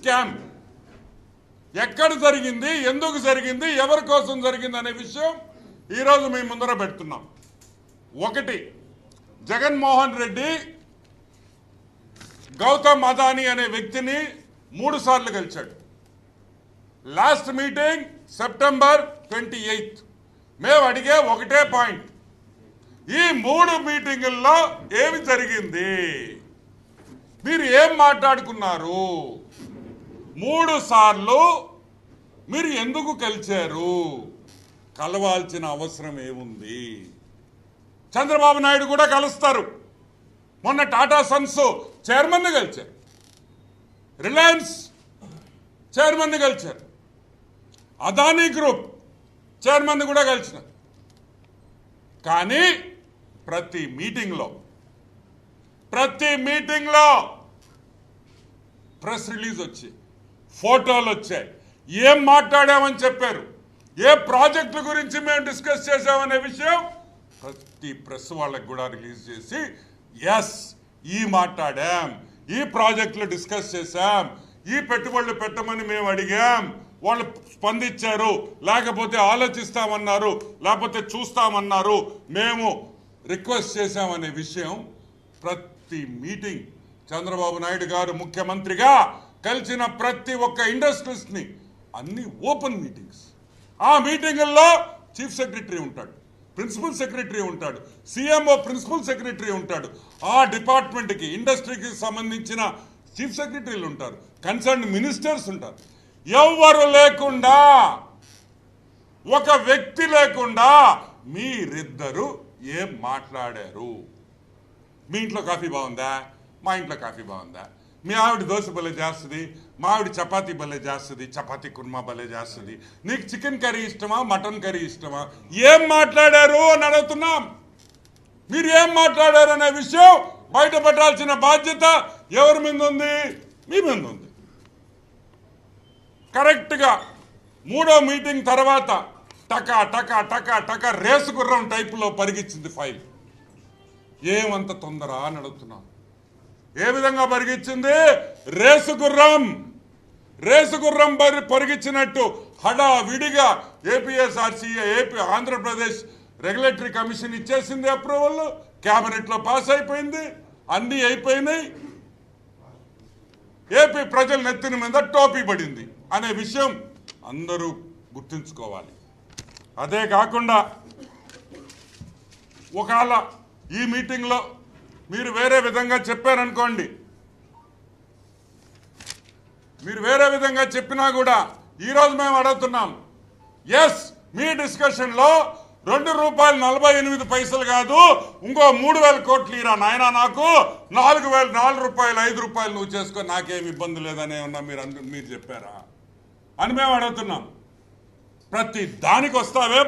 Scam ఎక్కడ జరిగింది, ఎందుకు జరిగింది, ఎవరి కోసం జరిగింది అనే విషయం ఈరోజు మీ ముందర పెడుతున్నాం. ఒకటి, జగన్మోహన్ రెడ్డి గౌతమ్ అదానీ అనే వ్యక్తిని 3 సార్లు కలిశాడు. Last meeting September 28. మేము అడిగే ఒకటే పాయింట్, ఈ 3 మీటింగుల్లో ఏమి జరిగింది, మీరు ఏం మాట్లాడుకున్నారు, 3 సార్లు మీరు ఎందుకు కలిశారు, కలవాల్సిన అవసరం ఏముంది? చంద్రబాబు నాయుడు కూడా కలుస్తారు. మొన్న టాటా సన్స్ చైర్మన్ కలిశారు, రిలయన్స్ చైర్మన్ కలిశారు, అదానీ గ్రూప్ చైర్మన్ కూడా కలిసినారు. కానీ ప్రతి మీటింగ్లో ప్రెస్ రిలీజ్ వచ్చి ఫోటోలు వచ్చాయి, ఏం మాట్లాడామని చెప్పారు, ఏ ప్రాజెక్టుల గురించి మేము డిస్కస్ చేశామనే విషయం ప్రతి ప్రెస్ వాళ్ళకి కూడా రిలీజ్ చేసి, ఎస్ ఈ మాట్లాడాం, ఈ ప్రాజెక్టులు డిస్కస్ చేశాం, ఈ పెట్టుబడులు పెట్టమని మేము అడిగాం, వాళ్ళు స్పందించారు, లేకపోతే ఆలోచిస్తామన్నారు, లేకపోతే చూస్తామన్నారు, మేము రిక్వెస్ట్ చేశామనే విషయం ప్రతి మీటింగ్ చంద్రబాబు నాయుడు గారు ముఖ్యమంత్రిగా కలిసిన ప్రతి ఒక్క ఇండస్ట్రీస్ని, అన్ని ఓపెన్ మీటింగ్స్. ఆ మీటింగుల్లో చీఫ్ సెక్రటరీ ఉంటాడు, ప్రిన్సిపల్ సెక్రటరీ ఉంటాడు, సీఎంఓ ప్రిన్సిపల్ సెక్రటరీ ఉంటాడు, ఆ డిపార్ట్మెంట్కి ఇండస్ట్రీకి సంబంధించిన చీఫ్ సెక్రటరీలు ఉంటారు, కన్సర్న్ మినిస్టర్స్ ఉంటారు. ఎవరు లేకుండా, ఒక వ్యక్తి లేకుండా మీరిద్దరు ఏం మాట్లాడారు? మీ ఇంట్లో కాఫీ బాగుందా, మా ఇంట్లో కాఫీ బాగుందా, మీ ఆవిడ దోశ భలే చేస్తుంది, మా ఆవిడ చపాతీ భలే చేస్తుంది, చపాతీ కుర్మా భలే చేస్తుంది, నీకు చికెన్ కర్రీ ఇష్టమా, మటన్ కర్రీ ఇష్టమా, ఏం మాట్లాడారు అని అడుగుతున్నాం. మీరు ఏం మాట్లాడారు అనే విషయం బయట పెట్టాల్సిన బాధ్యత ఎవరి మీద ఉంది? మీ మీద ఉంది. కరెక్ట్గా 3వ మీటింగ్ తర్వాత టకా టకా టకా టకా రేసు గుర్రం టైపులో పరిగించింది ఫైల్. ఏమంత తొందర అని అడుగుతున్నాం. ఏ విధంగా పరిగించింది? రేసు గుర్రం పరిగించినట్టు హడావిడిగా ఏపీఎస్ఆర్సీఏ, ఆంధ్రప్రదేశ్ రెగ్యులేటరీ కమిషన్ ఇచ్చేసింది అప్రూవల్, క్యాబినెట్లో పాస్ అయిపోయింది, అన్నీ అయిపోయినాయి. ఏపీ ప్రజల నెత్తిన మీద టోపీ పడింది అనే విషయం అందరూ గుర్తుంచుకోవాలి. అదే కాకుండా ఒకవేళ ఈ మీటింగ్లో మీరు వేరే విధంగా చెప్పారనుకోండి, మీరు వేరే విధంగా చెప్పినా కూడా ఈరోజు మేము అడుగుతున్నాం, ఎస్ మీ డిస్కషన్లో ₹2.48 కాదు, ఇంకో 3,000 కోట్లు ఇరా నాయన, నాకు 4,000 రూపాయలు, 5 రూపాయలు నువ్వు చేసుకో, నాకేమి ఇబ్బంది లేదనే ఉన్నా మీరు చెప్పారా అని మేము అడుగుతున్నాం. ప్రతి దానికి వస్తావే